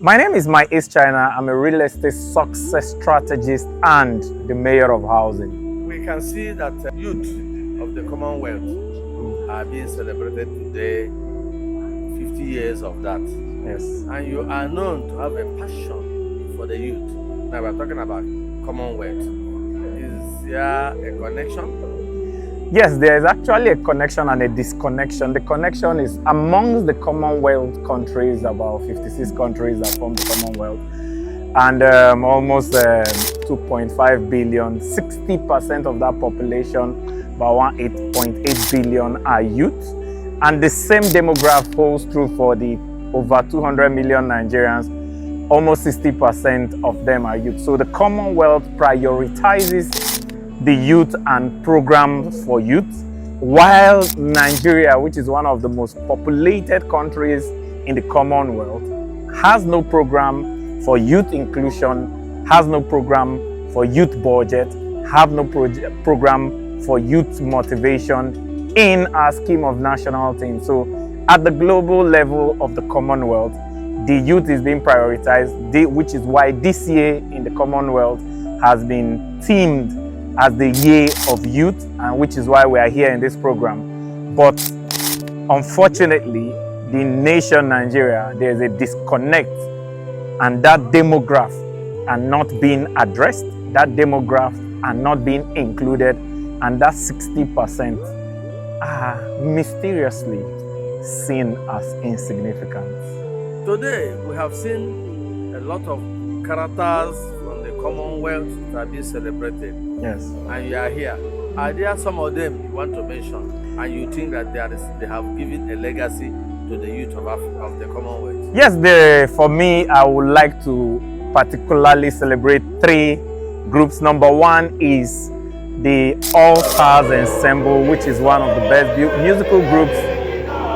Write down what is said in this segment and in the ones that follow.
My name is Mike East China. I'm a real estate success strategist and the mayor of housing. We can see that youth of the Commonwealth are being celebrated today, 50 years of that. Yes. And you are known to have a passion for the youth. Now we're talking about Commonwealth. Is there a connection? Yes, there is actually a connection and a disconnection. The connection is amongst the Commonwealth countries, about 56 countries that form the Commonwealth, and almost 2.5 billion, 60% of that population, about 8.8 billion are youth. And the same demograph holds true for the over 200 million Nigerians. Almost 60% of them are youth. So the Commonwealth prioritizes the youth and programs for youth, while Nigeria, which is one of the most populated countries in the Commonwealth, has no program for youth inclusion, has no program for youth budget, have no program for youth motivation in our scheme of national things. So at the global level of the Commonwealth, the youth is being prioritized, which is why this year in the Commonwealth has been themed as the year of youth, and which is why we are here in this program. But unfortunately, the nation Nigeria, there's a disconnect, and that demograph are not being addressed, that demograph are not being included, and that 60% are mysteriously seen as insignificant. Today, we have seen a lot of characters from the Commonwealth that are being celebrated. Yes. And you are here. Are there some of them you want to mention and you think that they have given a legacy to the youth of the Commonwealth? Yes, for me, I would like to particularly celebrate three groups. Number one is the All Stars Ensemble, which is one of the best musical groups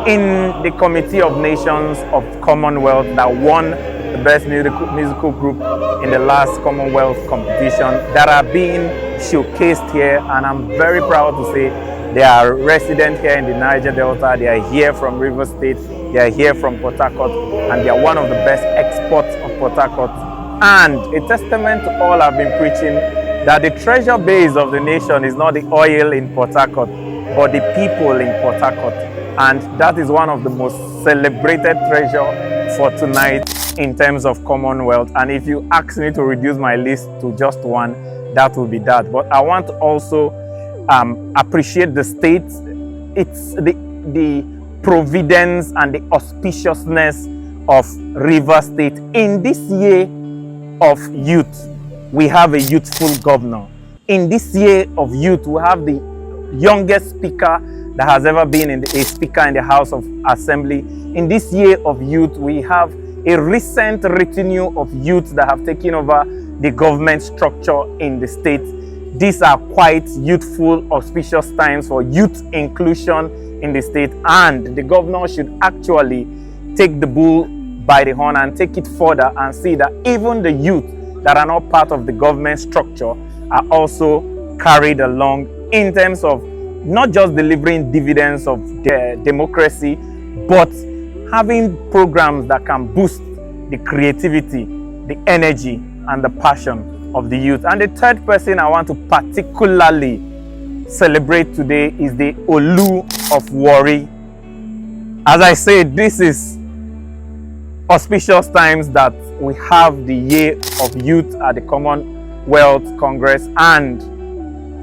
in the Committee of Nations of Commonwealth that won the best musical group in the last Commonwealth competition, that are being showcased here. And I'm very proud to say they are resident here in the Niger Delta. They are here from Rivers State, they are here from Port Harcourt, and they are one of the best exports of Port Harcourt. And a testament to all I've been preaching, that the treasure base of the nation is not the oil in Port Harcourt, but the people in Port Harcourt. And that is one of the most celebrated treasure for tonight in terms of Commonwealth. And if you ask me to reduce my list to just one, that will be that. But I want to also appreciate the state. It's the providence and the auspiciousness of Rivers State. In this year of youth, we have a youthful governor. In this year of youth, we have the youngest speaker that has ever been a speaker in the House of Assembly. In this year of youth, we have a recent retinue of youth that have taken over the government structure in the state. These are quite youthful, auspicious times for youth inclusion in the state, and the governor should actually take the bull by the horn and take it further and see that even the youth that are not part of the government structure are also carried along in terms of not just delivering dividends of democracy, but having programs that can boost the creativity, the energy, and the passion of the youth. And the third person I want to particularly celebrate today is the Olu of Warri. As I said, this is auspicious times that we have the year of youth at the Commonwealth Congress, and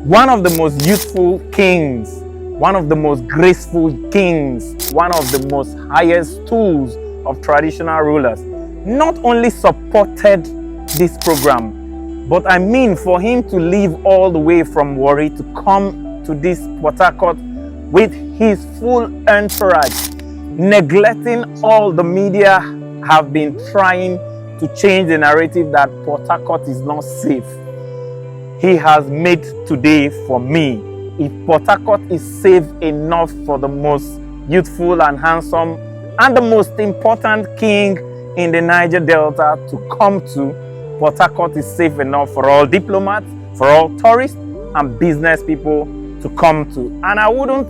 one of the most youthful kings, one of the most graceful kings, one of the most highest tools of traditional rulers, not only supported this program, but I mean for him to leave all the way from Warri to come to this Port Harcourt with his full entourage, neglecting all the media have been trying to change the narrative that Port Harcourt is not safe. He has made today for me. If Port Harcourt is safe enough for the most youthful and handsome and the most important king in the Niger Delta to come to, Port Harcourt is safe enough for all diplomats, for all tourists and business people to come to. And I wouldn't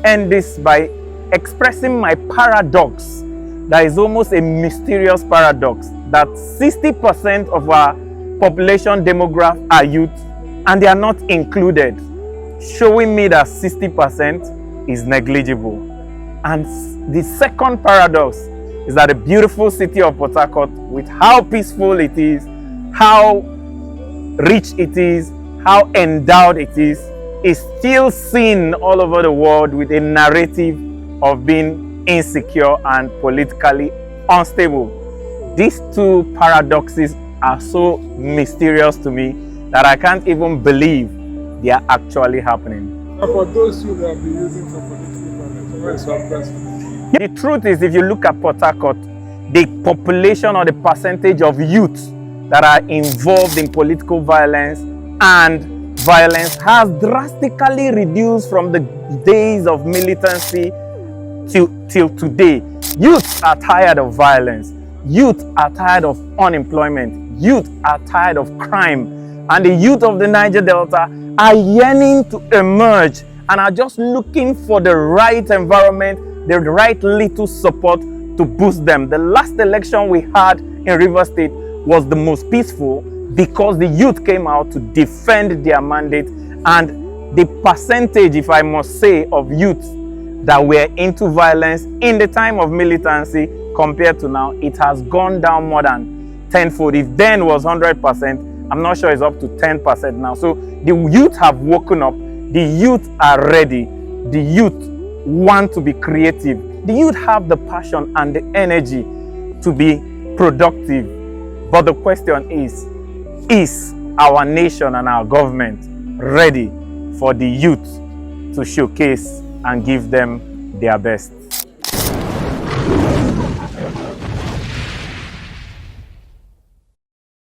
end this by expressing my paradox. That is almost a mysterious paradox, that 60% of our population demographic are youth, and they are not included, showing me that 60% is negligible. And the second paradox is that the beautiful city of Port Harcourt, with how peaceful it is, how rich it is, how endowed it is still seen all over the world with a narrative of being insecure and politically unstable. These two paradoxes are so mysterious to me that I can't even believe they are actually happening. For those who have been using for political violence, what is your question? The truth is, if you look at Port Harcourt, the population or the percentage of youth that are involved in political violence and violence has drastically reduced from the days of militancy till today. Youth are tired of violence. Youth are tired of unemployment. Youth are tired of crime. And the youth of the Niger Delta are yearning to emerge and are just looking for the right environment, the right little support to boost them. The last election we had in Rivers State was the most peaceful because the youth came out to defend their mandate, and the percentage, if I must say, of youth that were into violence in the time of militancy compared to now, it has gone down more than tenfold. If then was 100%, I'm not sure it's up to 10% now. So the youth have woken up. The youth are ready. The youth want to be creative. The youth have the passion and the energy to be productive. But the question is our nation and our government ready for the youth to showcase and give them their best?